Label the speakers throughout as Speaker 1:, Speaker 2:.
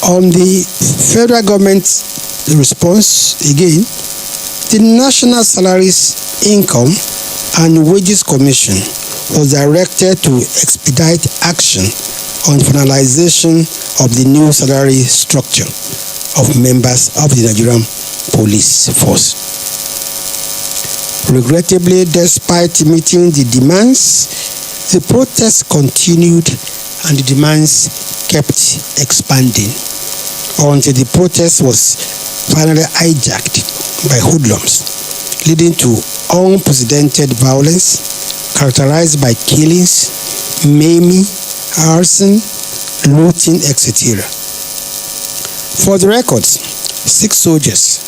Speaker 1: On the federal government's response, again, the National Salaries, Income and Wages Commission was directed to expedite action on finalization of the new salary structure of members of the Nigerian police force. Regrettably, despite meeting the demands, the protests continued and the demands kept expanding until the protest was finally hijacked by hoodlums, leading to unprecedented violence characterized by killings, maiming, arson, looting, etc. For the records, 6 soldiers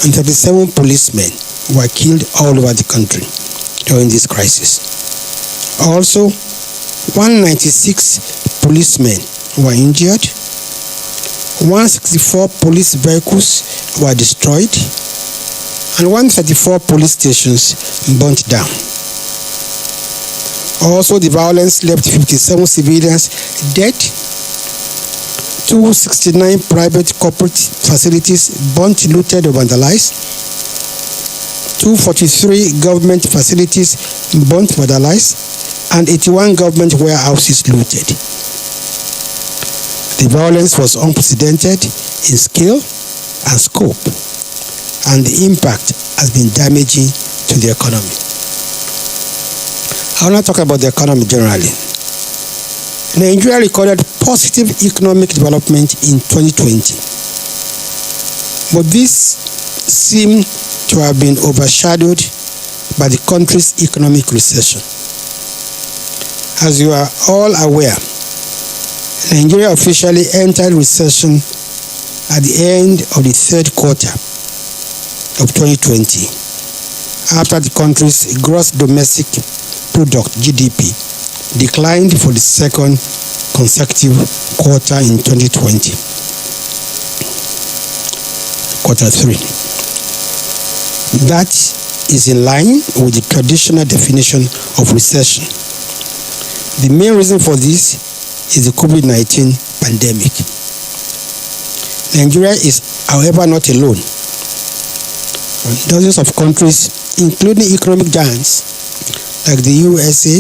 Speaker 1: and 37 policemen were killed all over the country during this crisis. Also, 196 policemen were injured, 164 police vehicles were destroyed, and 134 police stations burnt down. Also, the violence left 57 civilians dead, 269 private corporate facilities burnt, looted, or vandalized, 243 government facilities burnt, vandalized, and 81 government warehouses looted. The violence was unprecedented in scale and scope, and the impact has been damaging to the economy. I want to talk about the economy generally. Nigeria recorded positive economic development in 2020, but this seemed to have been overshadowed by the country's economic recession. As you are all aware, Nigeria officially entered recession at the end of the third quarter of 2020, after the country's gross domestic product (GDP) declined for the second consecutive quarter in 2020, quarter 3. That is in line with the traditional definition of recession. The main reason for this is the COVID-19 pandemic. Nigeria is, however, not alone. Dozens of countries, including economic giants like the USA,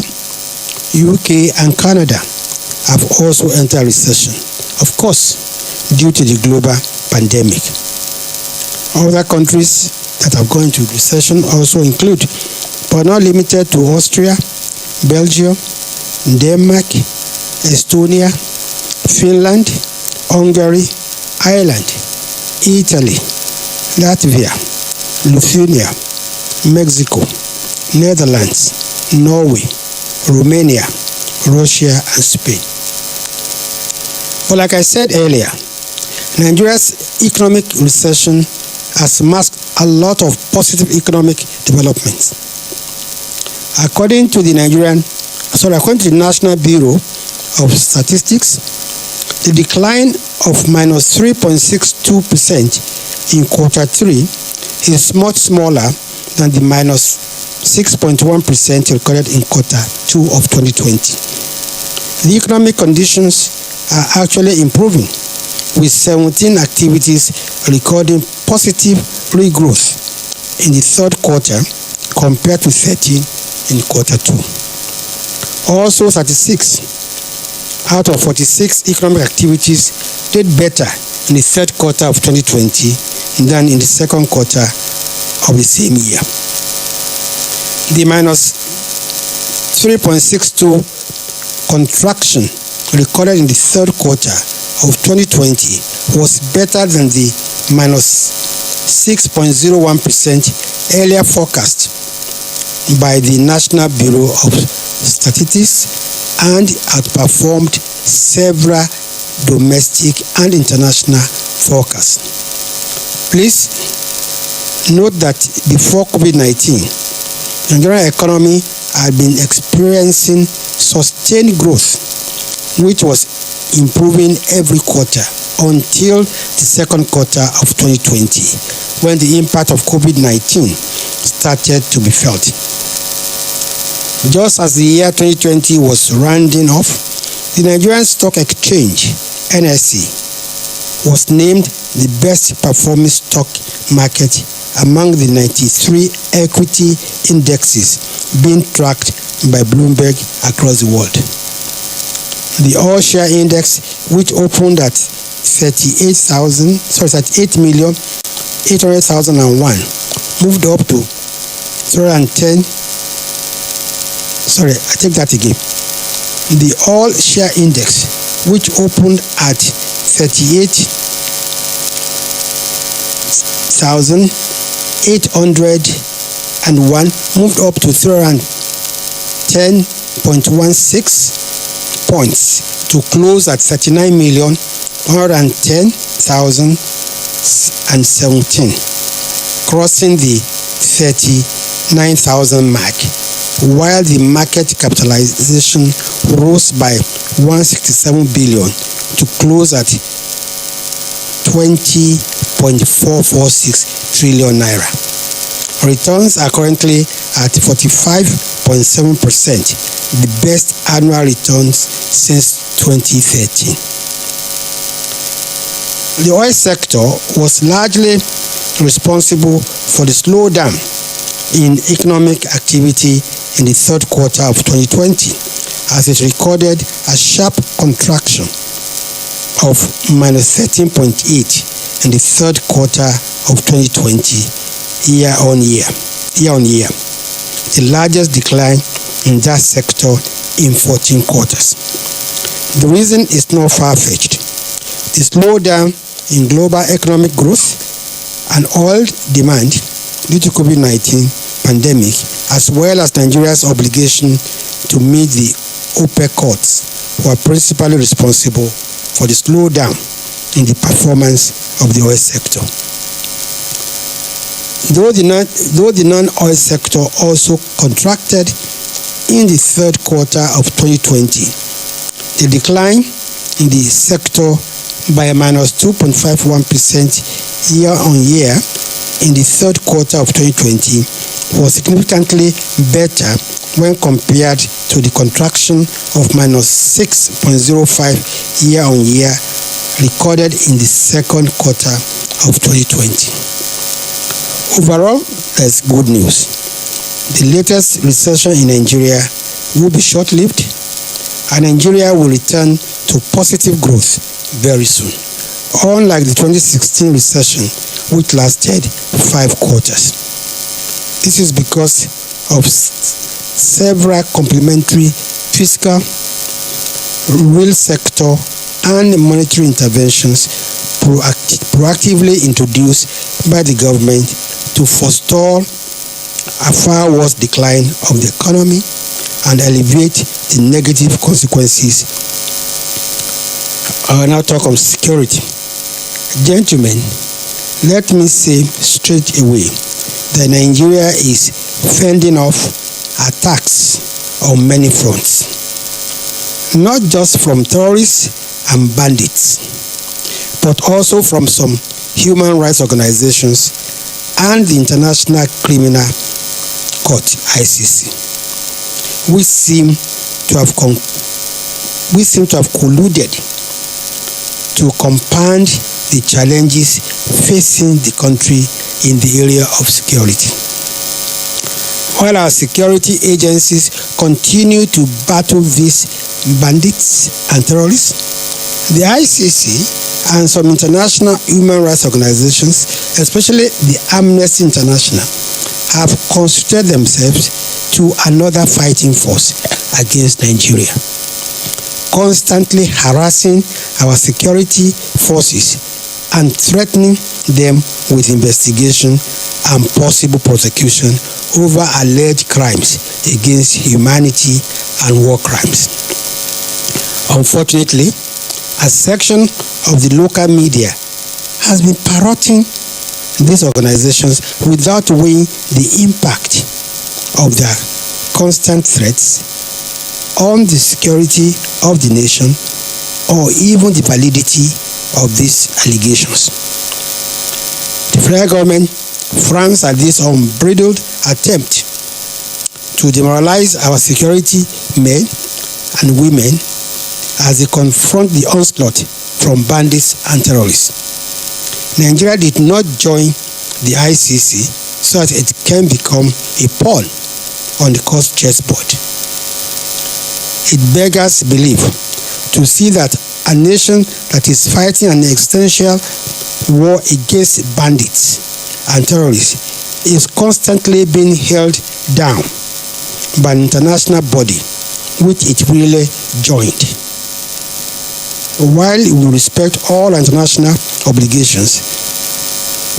Speaker 1: UK, and Canada, have also entered recession, of course, due to the global pandemic. Other countries that have gone into recession also include, but not limited to, Austria, Belgium, Denmark, Estonia, Finland, Hungary, Ireland, Italy, Latvia, Lithuania, Mexico, Netherlands, Norway, Romania, Russia, and Spain. But like I said earlier, Nigeria's economic recession has masked a lot of positive economic developments. According to the National Bureau of Statistics, the decline of -3.62% in quarter 3 is much smaller than the -6.1% recorded in quarter 2 of 2020. The economic conditions are actually improving, with 17 activities recording positive regrowth in the third quarter compared to 13 in quarter 2. Also, 36 out of 46 economic activities did better in the third quarter of 2020 than in the second quarter of the same year. The -3.62 contraction recorded in the third quarter of 2020 was better than the -6.01% earlier forecast by the National Bureau of Statistics and outperformed several domestic and international forecasts. Please note that before COVID-19, the Nigerian economy had been experiencing sustained growth, which was improving every quarter until the second quarter of 2020, when the impact of COVID-19 started to be felt. Just as the year 2020 was rounding off, the Nigerian Stock Exchange, NSE, was named the best performing stock market among the 93 equity indexes being tracked by Bloomberg across the world. The all share index, which opened at 38,800,801, moved up to 310. Sorry, I take that again. The all share index, which opened at 38,801, moved up to 310.16 points to close at 39,110,017, crossing the 39,000 mark, while the market capitalization rose by 167 billion to close at 20.446 trillion naira. Returns are currently at 45.7%, the best annual returns since 2013. The oil sector was largely responsible for the slowdown in economic activity in the third quarter of 2020, as it recorded a sharp contraction of -13.8% in the third quarter of 2020 year on year, the largest decline in that sector in 14 quarters. The reason is not far-fetched. The slowdown in global economic growth and oil demand due to COVID-19 pandemic, as well as Nigeria's obligation to meet the OPEC cuts, were principally responsible for the slowdown in the performance of the oil sector. Though the non-oil sector also contracted in the third quarter of 2020, the decline in the sector by -2.51% year-on-year in the third quarter of 2020 was significantly better when compared to the contraction of -6.05% year-on-year recorded in the second quarter of 2020. Overall, there's good news. The latest recession in Nigeria will be short-lived, and Nigeria will return to positive growth very soon, unlike the 2016 recession, which lasted 5 quarters. This is because of several complementary fiscal, real sector, and monetary interventions proactively introduced by the government to forestall a far worse decline of the economy and alleviate the negative consequences. I will now talk on security. Gentlemen, let me say straight away that Nigeria is fending off attacks on many fronts, not just from terrorists and bandits, but also from some human rights organizations and the International Criminal Court, ICC. We seem to have colluded to compound the challenges facing the country in the area of security. While our security agencies continue to battle these bandits and terrorists, the ICC and some international human rights organizations, especially the Amnesty International, have constituted themselves to another fighting force against Nigeria, constantly harassing our security forces and threatening them with investigation and possible prosecution over alleged crimes against humanity and war crimes. Unfortunately, a section of the local media has been parroting these organizations without weighing the impact of their constant threats on the security of the nation or even the validity of these allegations. The federal government frowns at this unbridled attempt to demoralize our security men and women as they confront the onslaught from bandits and terrorists. Nigeria did not join the ICC so that it can become a pawn on the court chessboard. It beggars belief to see that a nation that is fighting an existential war against bandits and terrorists is constantly being held down by an international body which it really joined. While we respect all international obligations,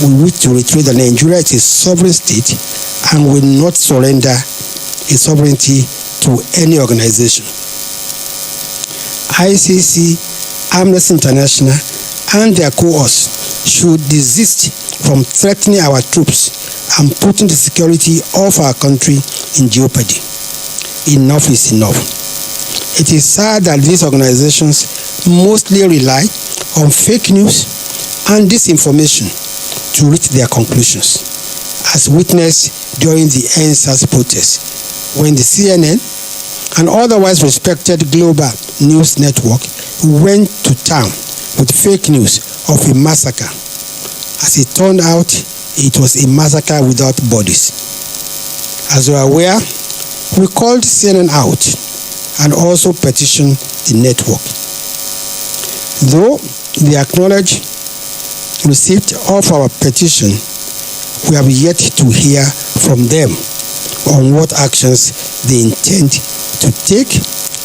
Speaker 1: we wish to reiterate that Nigeria is a sovereign state and will not surrender its sovereignty to any organization. ICC, Amnesty International, and their cohorts should desist from threatening our troops and putting the security of our country in jeopardy. Enough is enough. It is sad that these organizations mostly rely on fake news and disinformation to reach their conclusions, as witnessed during the NSAS protest, when the CNN and otherwise respected global news network went to town with fake news of a massacre. As it turned out, it was a massacre without bodies. As you are aware, we called CNN out and also petitioned the network. Though they acknowledge receipt of our petition, we have yet to hear from them on what actions they intend to take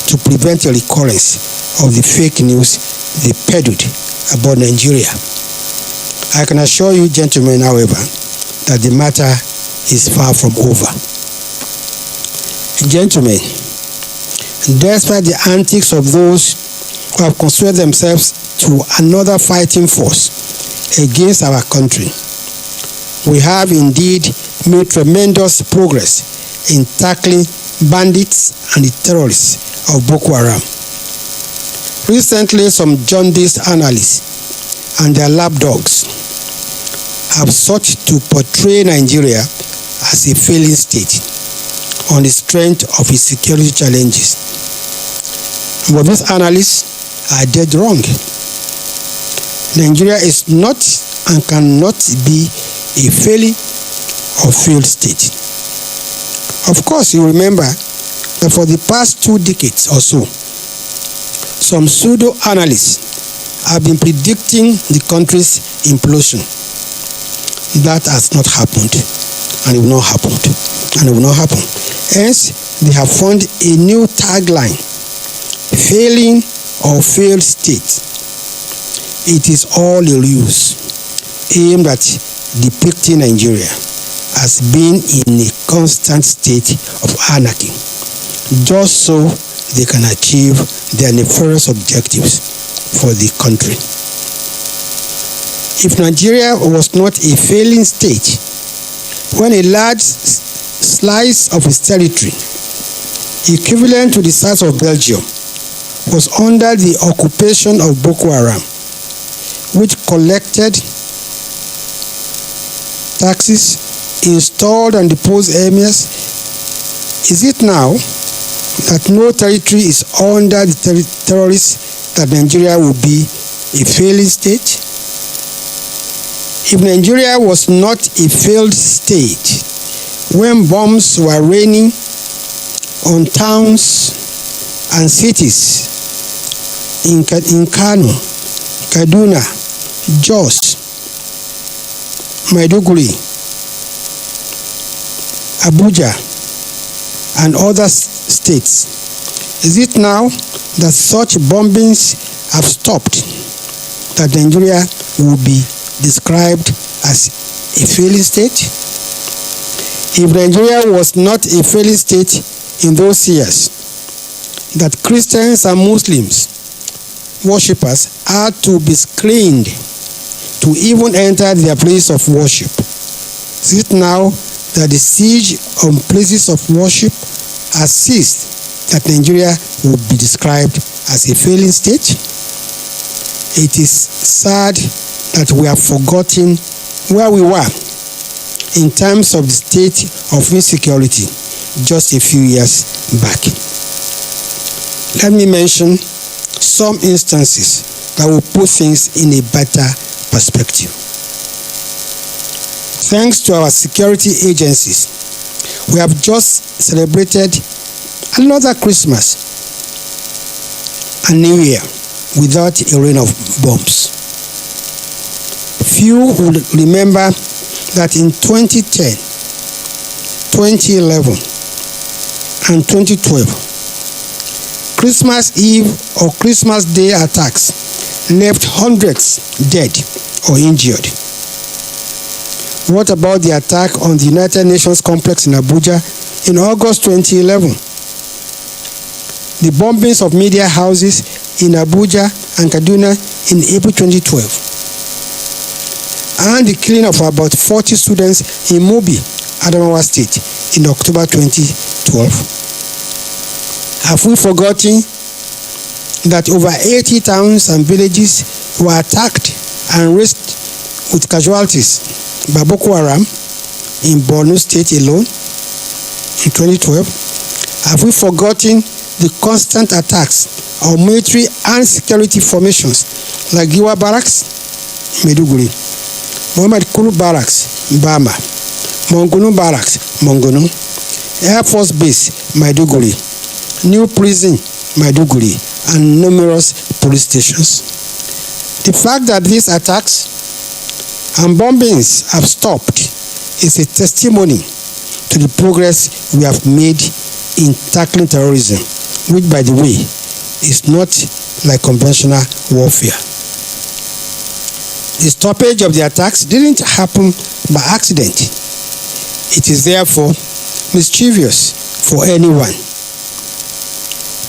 Speaker 1: to prevent a recurrence of the fake news they peddled about Nigeria. I can assure you, gentlemen, however, that the matter is far from over. Gentlemen, despite the antics of those who have considered themselves to another fighting force against our country, we have indeed made tremendous progress in tackling bandits and the terrorists of Boko Haram. Recently, some jaundiced analysts and their lapdogs have sought to portray Nigeria as a failing state on the strength of its security challenges. But these analysts are dead wrong. Nigeria is not and cannot be a failing or failed state. Of course, you remember that for the past 2 decades or so, some pseudo-analysts have been predicting the country's implosion. That has not happened, and it will not happen, and it will not happen. Hence, they have found a new tagline: failing or failed state. It is all a ruse aimed at depicting Nigeria as being in a constant state of anarchy, just so they can achieve their nefarious objectives for the country. If Nigeria was not a failing state, when a large slice of its territory, equivalent to the size of Belgium, was under the occupation of Boko Haram, which collected taxes, installed and deposed emirs, is it now that no territory is under the terrorists that Nigeria will be a failing state? If Nigeria was not a failed state, when bombs were raining on towns and cities in Kano, Kaduna, Jos, Maiduguri, Abuja, and other states, is it now that such bombings have stopped that Nigeria will be described as a failing state? If Nigeria was not a failing state in those years, that Christians and Muslims worshippers had to be screened to even enter their place of worship, is it now that the siege on places of worship has ceased that Nigeria will be described as a failing state? It is sad that we have forgotten where we were in terms of the state of insecurity just a few years back. Let me mention some instances that will put things in a better perspective. Thanks to our security agencies, we have just celebrated another Christmas and New Year without a rain of bombs. Few would remember that in 2010, 2011, and 2012, Christmas Eve or Christmas Day attacks left hundreds dead or injured. What about the attack on the United Nations complex in Abuja in August 2011? The bombings of media houses in Abuja and Kaduna in April 2012. And the killing of about 40 students in Mobi, Adamawa State in October 2012. Have we forgotten that over 80 towns and villages were attacked and razed with casualties by Boko Haram in Borno State alone in 2012? Have we forgotten the constant attacks on military and security formations like Giwa Barracks, Maiduguri, Muhammad Kulu Barracks, Bama, Mongunu Barracks, Mongunu, Air Force Base, Maiduguri, New Prison, Maiduguri, and numerous police stations? The fact that these attacks and bombings have stopped is a testimony to the progress we have made in tackling terrorism, which, by the way, is not like conventional warfare. The stoppage of the attacks didn't happen by accident. It is therefore mischievous for anyone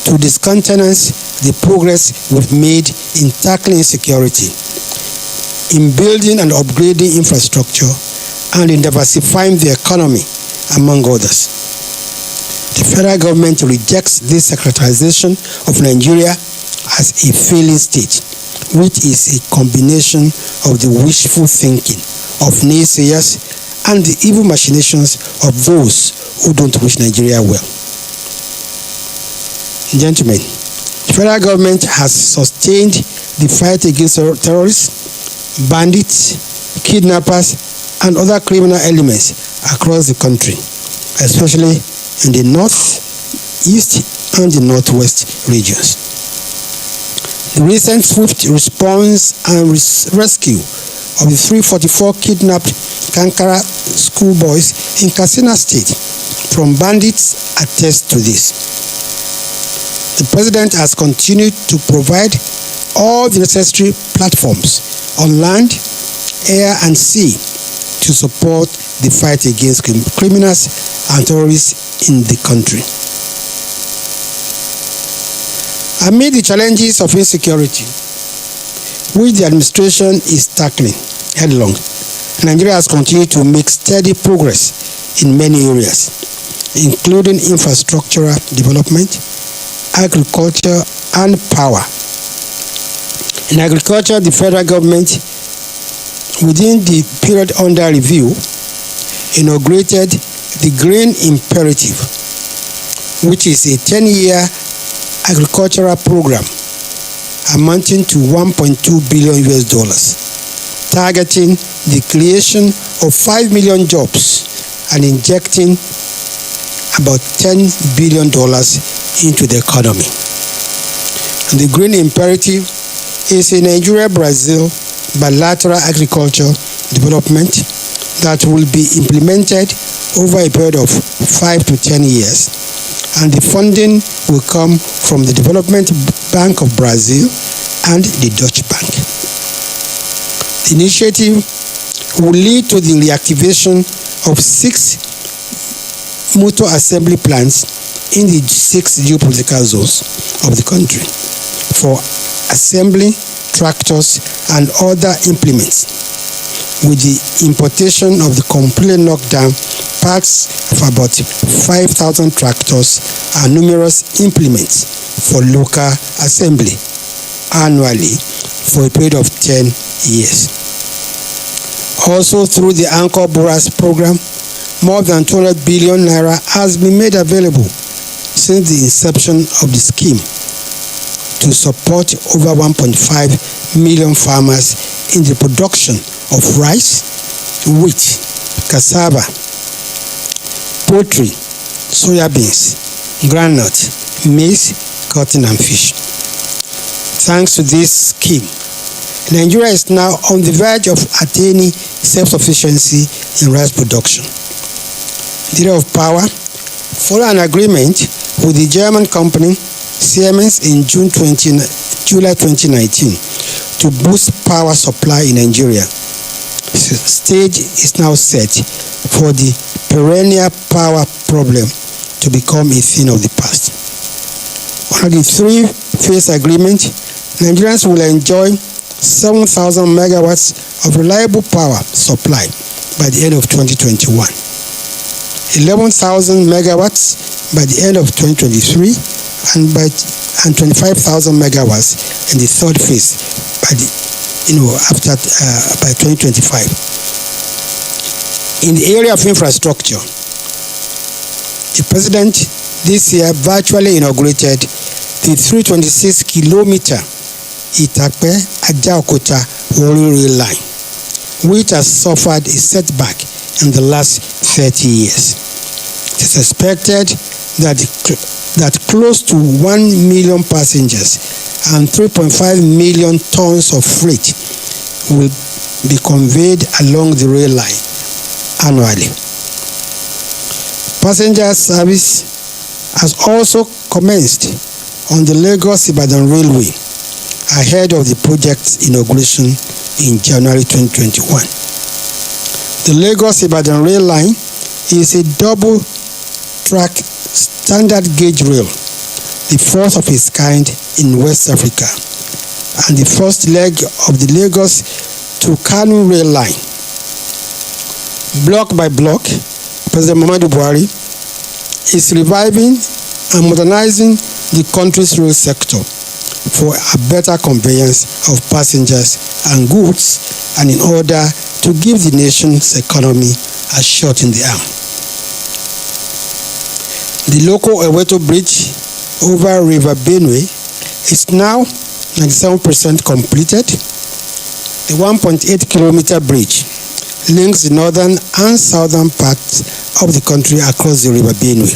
Speaker 1: to discountenance the progress we've made in tackling insecurity, in building and upgrading infrastructure, and in diversifying the economy, among others. The federal government rejects this secularization of Nigeria as a failing state, which is a combination of the wishful thinking of naysayers and the evil machinations of those who don't wish Nigeria well. Gentlemen, the federal government has sustained the fight against terrorists, bandits, kidnappers, and other criminal elements across the country, especially in the north, east, and the northwest regions. The recent swift response and rescue of the 344 kidnapped Kankara schoolboys in Katsina State from bandits attests to this. The President has continued to provide all the necessary platforms on land, air, and sea to support the fight against criminals and terrorists in the country. Amid the challenges of insecurity, which the administration is tackling headlong, Nigeria has continued to make steady progress in many areas, including infrastructural development, agriculture, and power. In agriculture, the federal government, within the period under review, inaugurated the Grain Imperative, which is a 10-year agricultural program amounting to $1.2 billion, targeting the creation of 5 million jobs and injecting about $10 billion into the economy. The Green Imperative is a Nigeria-Brazil bilateral agriculture development that will be implemented over a period of 5 to 10 years, and the funding will come from the Development Bank of Brazil and the Dutch Bank. The initiative will lead to the reactivation of 6 motor assembly plants in the 6 geopolitical zones of the country for assembling tractors and other implements, with the importation of the completely knocked down parts of about 5,000 tractors and numerous implements for local assembly annually for a period of 10 years. Also, through the Anchor Boras program, more than 200 billion naira has been made available since the inception of the scheme to support over 1.5 million farmers in the production of rice, wheat, cassava, poultry, soya beans, groundnut, maize, cotton and fish. Thanks to this scheme, Nigeria is now on the verge of attaining self-sufficiency in rice production. The Dealer of Power followed an agreement with the German company Siemens in July 2019 to boost power supply in Nigeria. The stage is now set for the perennial power problem to become a thing of the past. Under the three-phase agreement, Nigerians will enjoy 7,000 megawatts of reliable power supply by the end of 2021, 11,000 megawatts by the end of 2023, and 25,000 megawatts in the third phase by 2025. In the area of infrastructure, the president this year virtually inaugurated the 326-kilometer Itape-Ajaokota-Warri rail line, which has suffered a setback in the last 30 years. It is expected that close to 1 million passengers and 3.5 million tons of freight will be conveyed along the rail line annually. Passenger service has also commenced on the Lagos-Ibadan Railway ahead of the project's inauguration in January 2021. The Lagos-Ibadan rail line is a double-track standard gauge rail, the fourth of its kind in West Africa, and the first leg of the Lagos to Kano rail line. Block by block, President Muhammadu Buhari is reviving and modernizing the country's rail sector for a better conveyance of passengers and goods, and in order to give the nation's economy a shot in the arm. The local Eweto Bridge over River Benue is now 97% completed. The 1.8-kilometer bridge links the northern and southern parts of the country across the River Benue,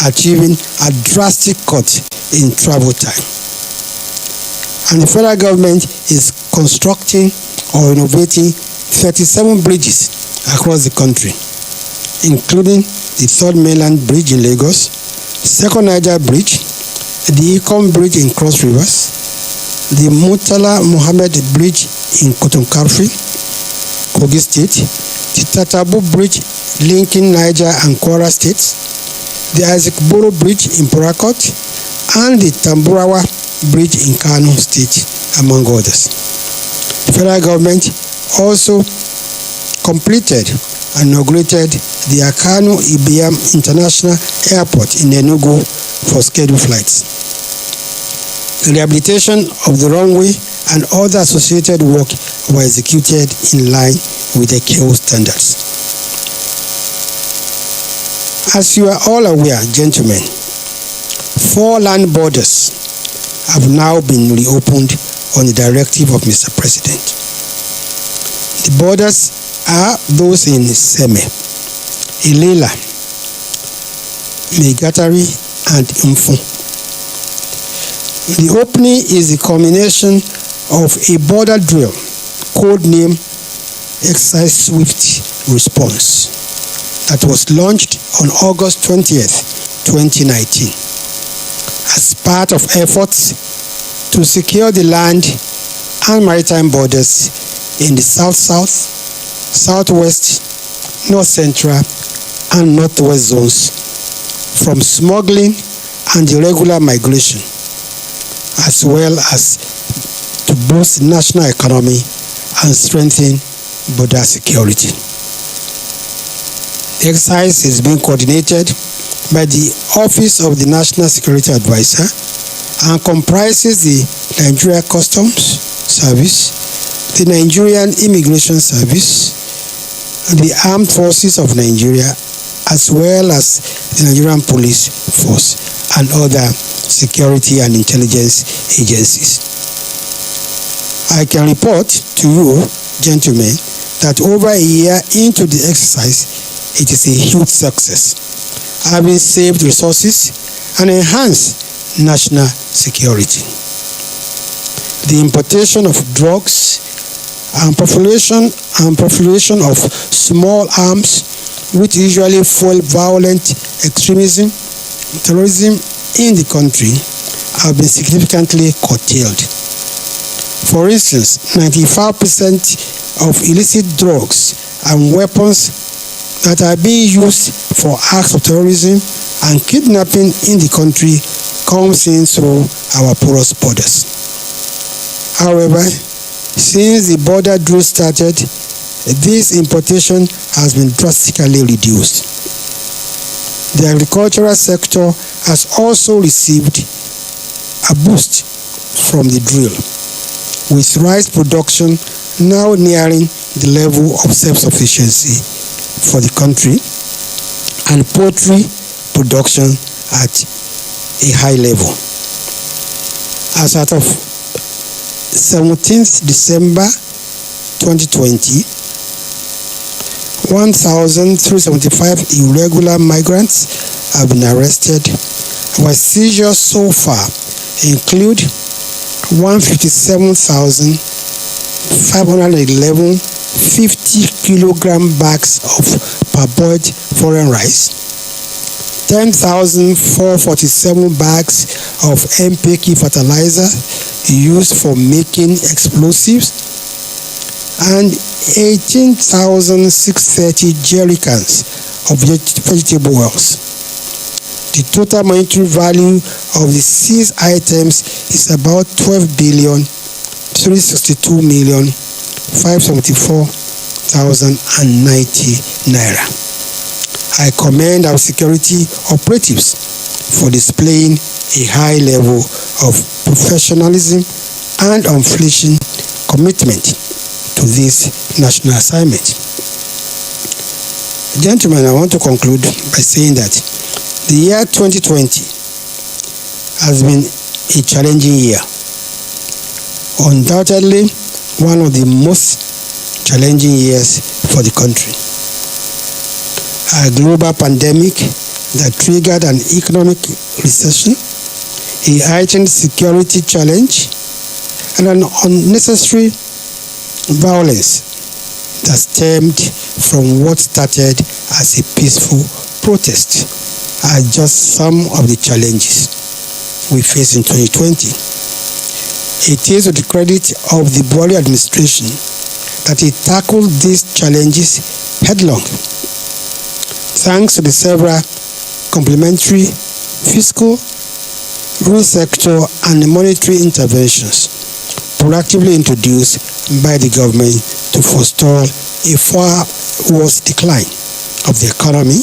Speaker 1: achieving a drastic cut in travel time. And the federal government is constructing or renovating 37 bridges across the country, including the Third Mainland Bridge in Lagos, Second Niger Bridge, the Ikon Bridge in Cross Rivers, the Murtala Mohammed Bridge in Kotonkarfi, Kogi State, the Tatabu Bridge linking Niger and Kwara States, the Isaac Boro Bridge in Port Harcourt, and the Tamburawa Bridge in Kano State, among others. The federal government also completed and inaugurated the Akano Ibiam International Airport in Enugu for scheduled flights. The rehabilitation of the runway and other associated work were executed in line with the ICAO standards. As you are all aware, gentlemen, 4 land borders have now been reopened on the directive of Mr. President. The borders are those in Seme, Ilela, Megatari, and Mfu. The opening is the culmination of a border drill, codenamed Exercise Swift Response, that was launched on August 20th, 2019, as part of efforts to secure the land and maritime borders in the South-South, Southwest, North-Central, and Northwest zones from smuggling and irregular migration, as well as to boost the national economy and strengthen border security. The exercise is being coordinated by the Office of the National Security Advisor and comprises the Nigerian Customs Service, the Nigerian Immigration Service, the Armed Forces of Nigeria, as well as the Nigerian Police Force and other security and intelligence agencies. I can report to you, gentlemen, that over a year into the exercise, it is a huge success, having saved resources and enhanced national security. The importation of drugs and proliferation of small arms, which usually fuel violent extremism, terrorism in the country, have been significantly curtailed. For instance, 95% of illicit drugs and weapons that are being used for acts of terrorism and kidnapping in the country comes in through our porous borders. However, since the border drill started, this importation has been drastically reduced. The agricultural sector has also received a boost from the drill, with rice production now nearing the level of self-sufficiency for the country and poultry production at a high level. As of 17th December 2020, 1,375 irregular migrants have been arrested, while seizures so far include 157,511 50-kilogram bags of parboiled foreign rice, 10,447 bags of NPK fertilizer used for making explosives, and 18,630 jerrycans of vegetable oils. The total monetary value of the seized items is about 12,362,574,090 naira. I commend our security operatives for displaying a high level of professionalism and unflinching commitment to this national assignment. Gentlemen, I want to conclude by saying that the year 2020 has been a challenging year. Undoubtedly, one of the most challenging years for the country. A global pandemic that triggered an economic recession, a heightened security challenge, and an unnecessary violence that stemmed from what started as a peaceful protest are just some of the challenges we face in 2020. It is to the credit of the Buhari administration that it tackled these challenges headlong, thanks to the several complementary fiscal, real sector, and monetary interventions proactively introduced by the government to forestall a far worse decline of the economy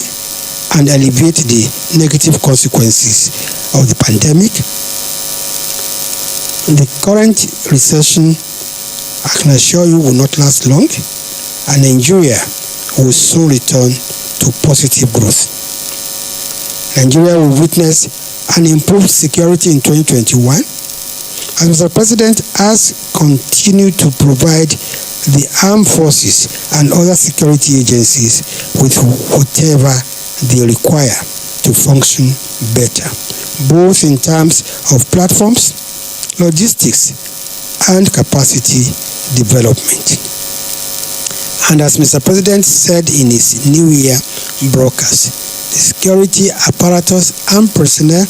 Speaker 1: and alleviate the negative consequences of the pandemic. The current recession, I can assure you, will not last long, and Nigeria will soon return to positive growth. Nigeria will witness an improved security in 2021, as Mr. President has continued to provide the armed forces and other security agencies with whatever they require to function better, both in terms of platforms, logistics, and capacity development. And as Mr. President said in his New Year broadcast, the security apparatus and personnel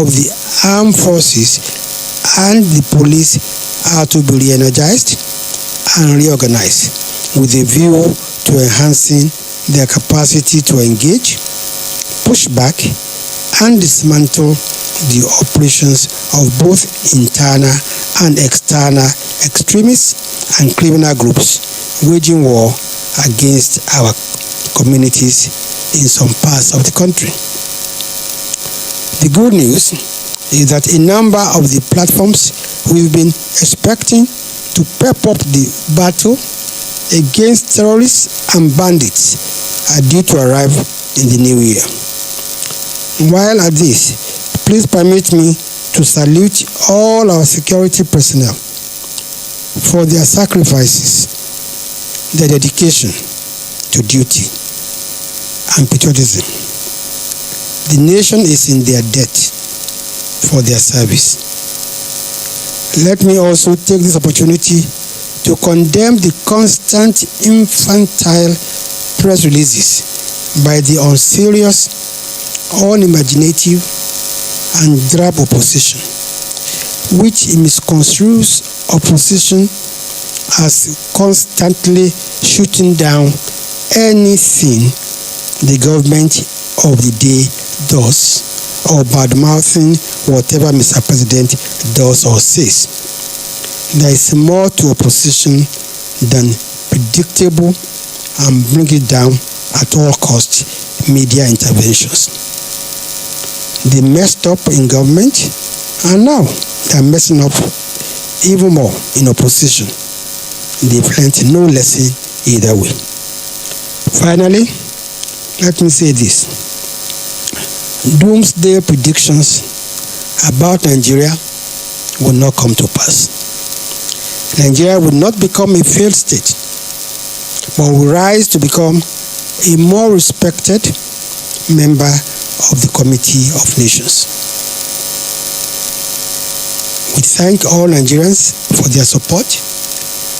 Speaker 1: of the armed forces and the police are to be re-energized and reorganized with a view to enhancing their capacity to engage, push back, and dismantle the operations of both internal and external extremists and criminal groups waging war against our communities in some parts of the country. The good news is that a number of the platforms we've been expecting to pep up the battle against terrorists and bandits are due to arrive in the new year. While at this, please permit me to salute all our security personnel for their sacrifices, their dedication to duty and patriotism. The nation is in their debt for their service. Let me also take this opportunity to condemn the constant infantile press releases by the unserious, unimaginative, and drab opposition, which misconstrues opposition as constantly shooting down anything the government of the day does, or bad-mouthing whatever Mr. President does or says. There is more to opposition than predictable and bring it down at all cost media interventions. They messed up in government, and now they are messing up even more in opposition. They've learned no lesson either way. Finally, let me say this. Doomsday predictions about Nigeria will not come to pass. Nigeria will not become a failed state, but will rise to become a more respected member of the Committee of Nations. We thank all Nigerians for their support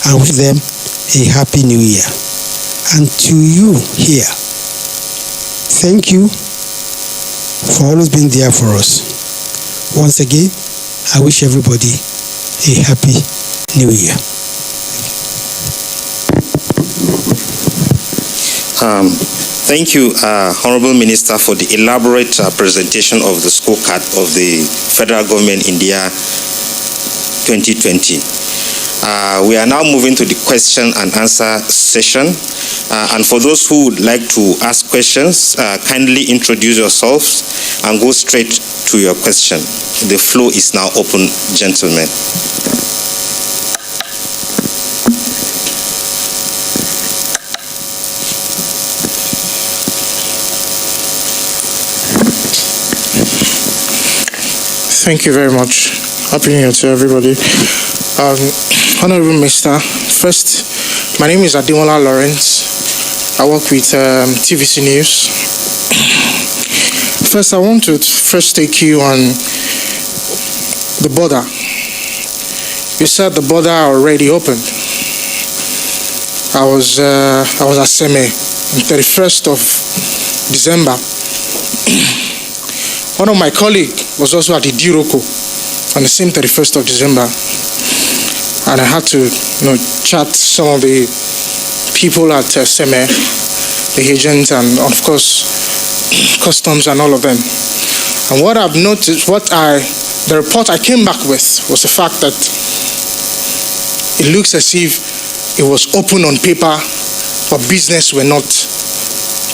Speaker 1: and wish them a happy new year. And to you here, thank you for always being there for us. Once again, I wish everybody a happy new year.
Speaker 2: Thank you, Honorable Minister, for the elaborate presentation of the scorecard of the federal government in the year 2020. We are now moving to the question and answer session. And for those who would like to ask questions, kindly introduce yourselves and go straight to your question. The floor is now open, gentlemen.
Speaker 3: Thank you very much. Happy New Year to everybody. Honorable Minister, first, my name is Ademola Lawrence. I work with TVC News. First, I want to take you on the border. You said the border already opened. I was at Seme on 31st of December. One of my colleagues was also at Idiroko on the same 31st of December. And I had to chat some of the people at Seme, the agents, and of course, customs and all of them. And what I've noticed, the report I came back with was the fact that it looks as if it was open on paper, but business were not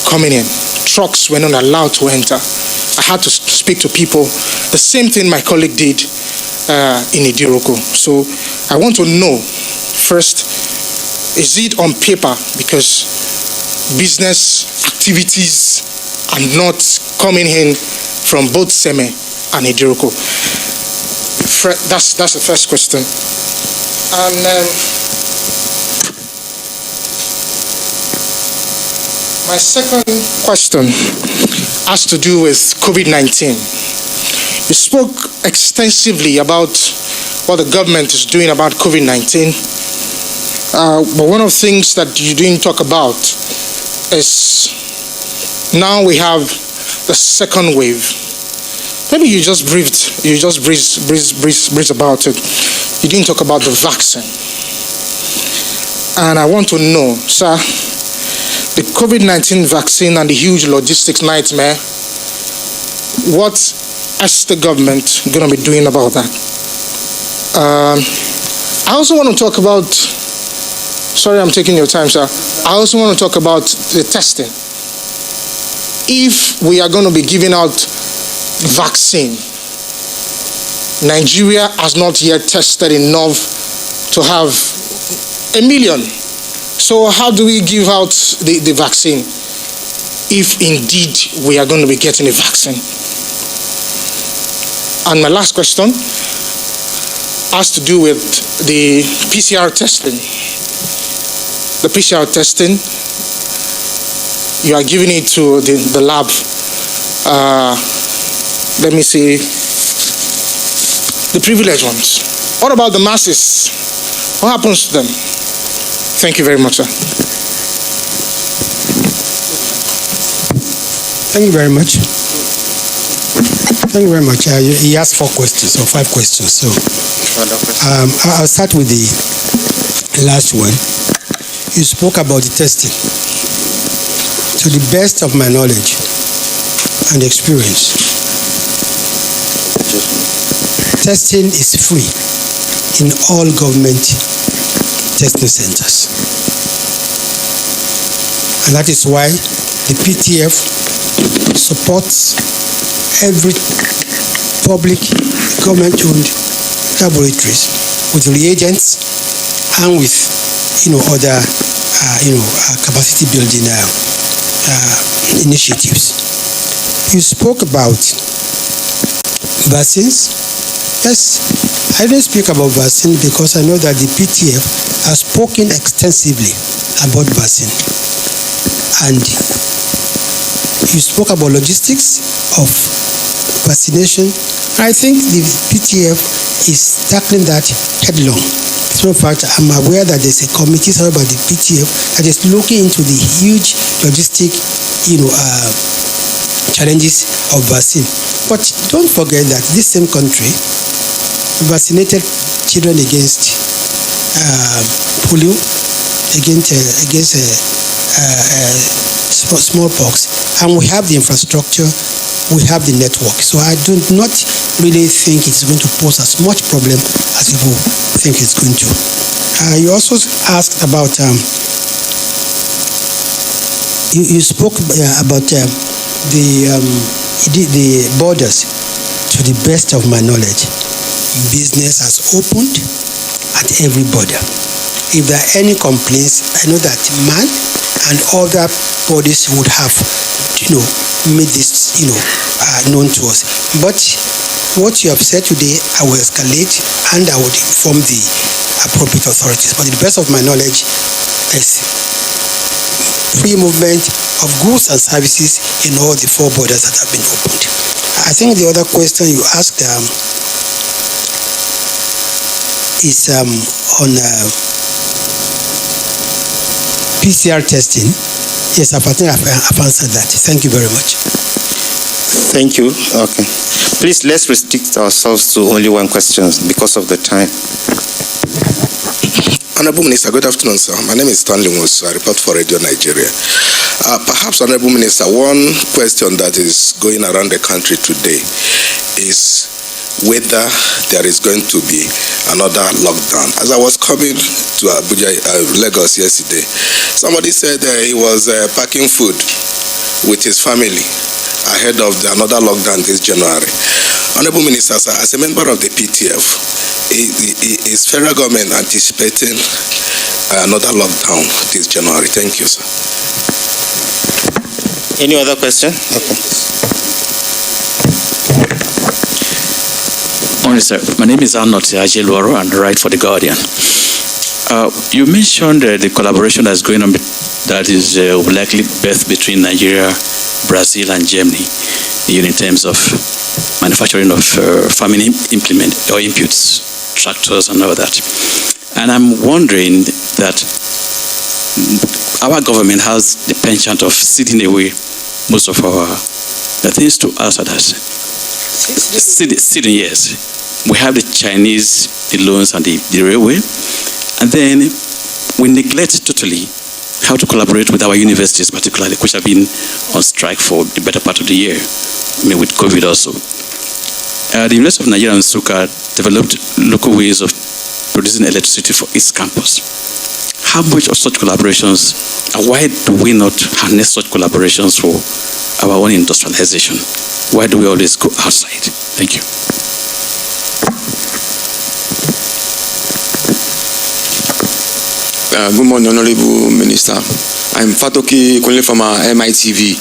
Speaker 3: coming in. Trucks were not allowed to enter. I had to speak to people. The same thing my colleague did in Idiroko. So I want to know, first, is it on paper? Because business activities are not coming in from both Seme and Idiroko. That's the first question. And my second question has to do with COVID-19. You spoke extensively about what the government is doing about COVID-19. But one of the things that you didn't talk about is now we have the second wave. Maybe you just breezed about it. You didn't talk about the vaccine. And I want to know, sir, the COVID-19 vaccine and the huge logistics nightmare, what is the government going to be doing about that? I also want to talk about, sorry I'm taking your time, sir. I also want to talk about the testing. If we are going to be giving out vaccine, Nigeria has not yet tested enough to have 1 million. So how do we give out the vaccine if indeed we are going to be getting a vaccine? And my last question has to do with the PCR testing. The PCR testing, you are giving it to the lab. Let me see, the privileged ones. What about the masses? What happens to them? Thank you very much, sir.
Speaker 1: Thank you very much. Thank you very much. He asked 4 questions or 5 questions. So I'll start with the last one. You spoke about the testing. To the best of my knowledge and experience, testing is free in all government testing centers. And that is why the PTF supports every public government-owned laboratories with reagents and with other capacity building initiatives. You spoke about vaccines. Yes, I didn't speak about vaccine because I know that the PTF has spoken extensively about vaccine. And you spoke about logistics of vaccination. I think the PTF is tackling that headlong. So in fact, I'm aware that there's a committee set up by the PTF that is looking into the huge logistic, challenges of vaccine. But don't forget that this same country vaccinated children against polio, against smallpox, and we have the infrastructure, we have the network. So I do not really think it's going to pose as much problem as people think it's going to. You also asked about, you spoke about the borders. To the best of my knowledge, business has opened at every border. If there are any complaints, I know that MAN and other bodies would have, made this, known to us. But what you have said today, I will escalate and I would inform the appropriate authorities. But to the best of my knowledge, there's free movement of goods and services in all the 4 borders that have been opened. I think the other question you asked is on PCR testing. Yes, I think I've answered that. Thank you very much.
Speaker 2: Thank you. Okay. Please, let's restrict ourselves to only 1 question because of the time.
Speaker 4: Honorable Minister, good afternoon, sir. My name is Stanley Musu. I report for Radio Nigeria. Perhaps, Honorable Minister, one question that is going around the country today is whether there is going to be another lockdown. As I was coming to Abuja, Lagos yesterday, somebody said he was packing food with his family ahead of another lockdown this January. Honorable Minister, sir, as a member of the PTF, is federal government anticipating another lockdown this January? Thank you, sir.
Speaker 2: Any other question? Okay.
Speaker 5: Morning, sir. My name is Untitled Chapter and I write for The Guardian. You mentioned the collaboration that's going on that is likely birth between Nigeria, Brazil, and Germany in terms of manufacturing of farming implement or inputs, tractors, and all that. And I'm wondering that our government has the penchant of ceding away most of our things to outsiders. Ceding, yes. We have the Chinese, the loans, and the railway. And then we neglect totally how to collaborate with our universities, particularly, which have been on strike for the better part of the year. With COVID also. The University of Nigeria and Nsukka developed local ways of producing electricity for its campus. How much of such collaborations, and why do we not harness such collaborations for our own industrialization? Why do we always go outside? Thank you.
Speaker 6: Good morning, Honorable Minister. I'm Fatoki calling from MITV.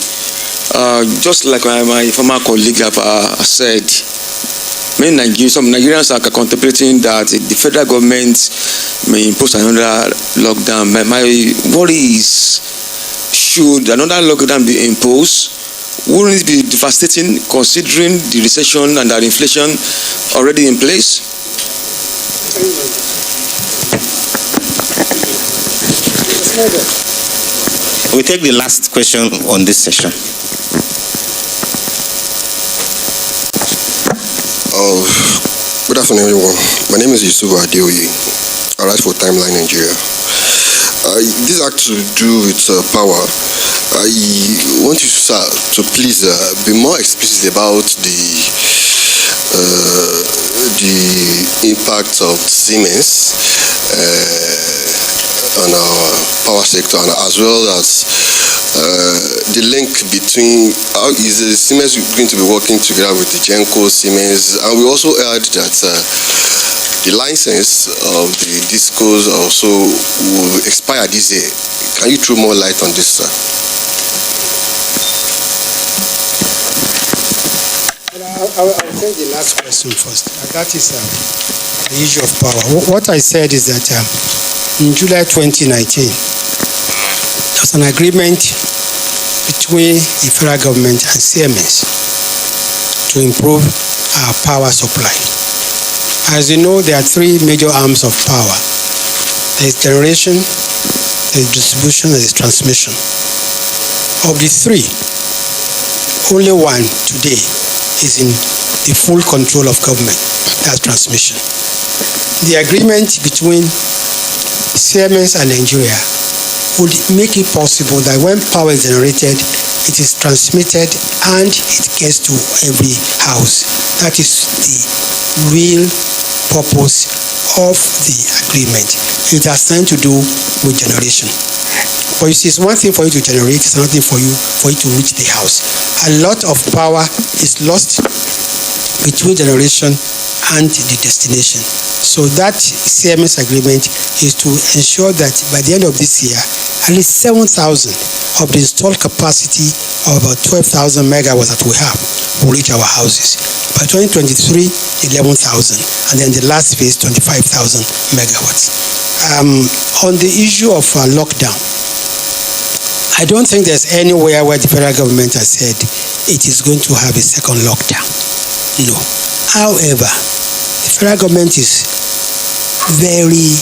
Speaker 6: Just like my former colleague have said, some Nigerians are contemplating that the federal government may impose another lockdown. My worry is, should another lockdown be imposed? Wouldn't it be devastating considering the recession and the inflation already in place?
Speaker 2: We take the last question on this session.
Speaker 7: Good afternoon, everyone. My name is Yusuf Adeoye. I write for Timeline Nigeria. This has to do with power. I want you, sir, to please be more explicit about the impact of Siemens on our power sector, and as well as the link between how is Siemens going to be working together with the Genco Siemens, and we also heard that the license of the discos also will expire this year. Can you throw more light on this, sir?
Speaker 1: I'll take the last question first. That is the issue of power. What I said is that in July 2019, there was an agreement between the federal government and Siemens to improve our power supply. As you know, there are three major arms of power. There is generation, there is distribution, there is transmission. Of the three, only one today is in the full control of government. That's transmission. The agreement between Siemens and Nigeria would make it possible that when power is generated, it is transmitted and it gets to every house. That is the real purpose of the agreement. It has nothing to do with generation. But you see, it's one thing for you to generate, it's another thing for you to reach the house. A lot of power is lost between generation and the destination. So that Siemens agreement is to ensure that by the end of this year, at least 7,000 of the installed capacity of about 12,000 megawatts that we have will reach our houses. By 2023, 11,000, and then the last phase, 25,000 megawatts. On the issue of lockdown, I don't think there's anywhere where the federal government has said it is going to have a second lockdown. No. However, the federal government is very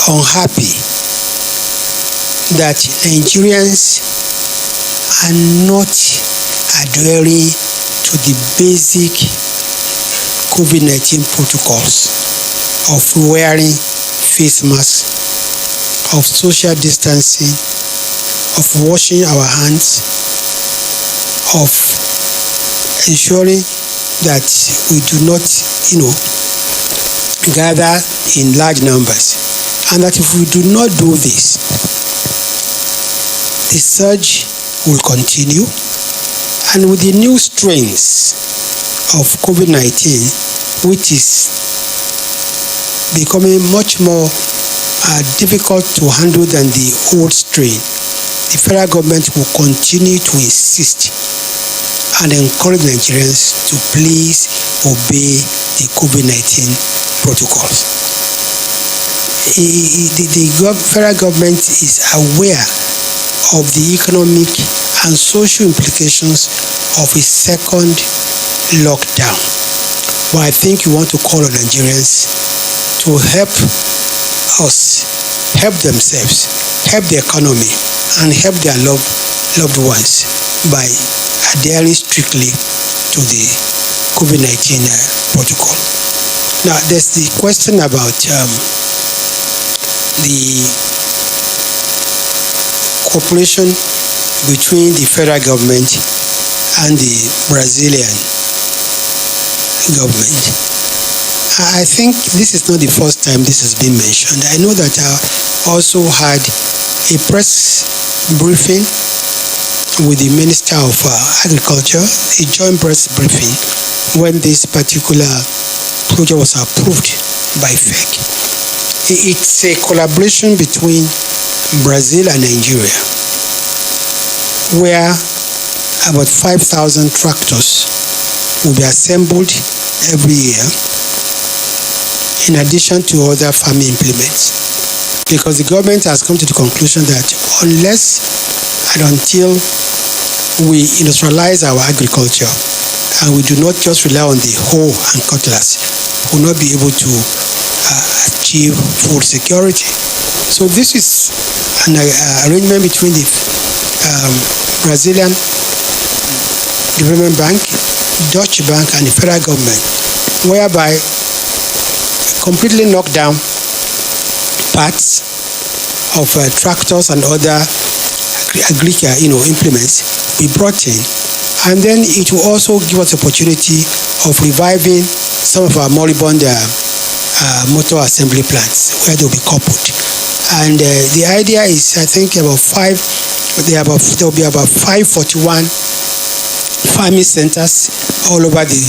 Speaker 1: unhappy that Nigerians are not adhering to the basic COVID-19 protocols of wearing face masks, of social distancing, of washing our hands, of ensuring that we do not, gather in large numbers. And that if we do not do this, the surge will continue. And with the new strains of COVID-19, which is becoming much more difficult to handle than the old strain, the federal government will continue to insist and encourage Nigerians to please obey the COVID-19 protocols. The federal government is aware of the economic and social implications of a second lockdown. But I think you want to call on Nigerians to help us, help themselves, help the economy, and help their loved ones by adhering strictly to the COVID-19 protocol. Now, there's the question about the cooperation between the federal government and the Brazilian government. I think this is not the first time this has been mentioned. I know that I also had a press briefing with the Minister of Agriculture, a joint press briefing, when this particular project was approved by FEC. It's a collaboration between Brazil and Nigeria, where about 5,000 tractors will be assembled every year in addition to other farming implements, because the government has come to the conclusion that unless and until we industrialize our agriculture and we do not just rely on the hoe and cutlass, we will not be able to achieve food security. So this is an arrangement between the Brazilian Development Bank, Dutch Bank, and the federal government, whereby completely knock down parts of tractors and other implements be brought in, and then it will also give us the opportunity of reviving some of our moribund motor assembly plants where they'll be coupled. And the idea is, I think there will be about 541 farming centers all over the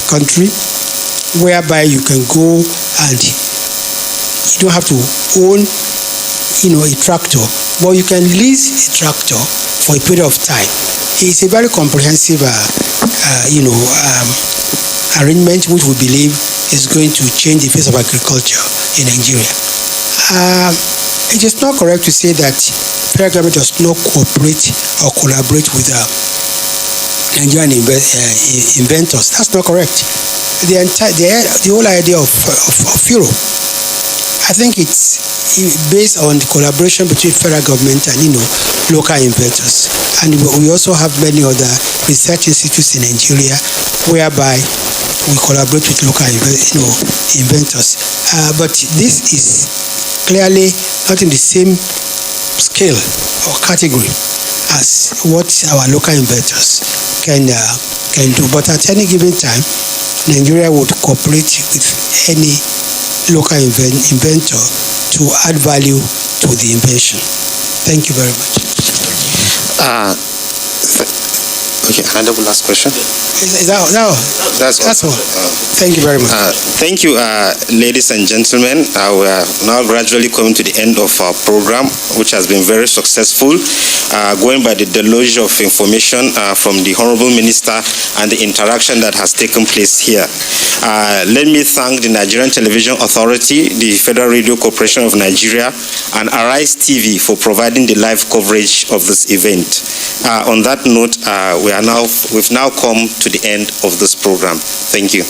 Speaker 1: country, whereby you can go and you don't have to own a tractor, but you can lease a tractor for a period of time. It's a very comprehensive arrangement which we believe is going to change the face of agriculture in Nigeria. It is not correct to say that federal government does not cooperate or collaborate with Nigerian inventors. That's not correct. The whole idea of Europe, I think it's based on the collaboration between federal government and local inventors. And we also have many other research institutes in Nigeria whereby we collaborate with local inventors. But this is clearly not in the same scale or category as what our local inventors can do. But at any given time, Nigeria would cooperate with any local inventor to add value to the invention. Thank you very much.
Speaker 2: Okay, another last question.
Speaker 1: No, that's all. Thank you very much.
Speaker 2: Thank you, ladies and gentlemen. We are now gradually coming to the end of our program, which has been very successful, going by the deluge of information from the Honorable Minister and the interaction that has taken place here. Let me thank the Nigerian Television Authority, the Federal Radio Corporation of Nigeria, and Arise TV for providing the live coverage of this event. On that note, we've now come to the end of this program. Thank you.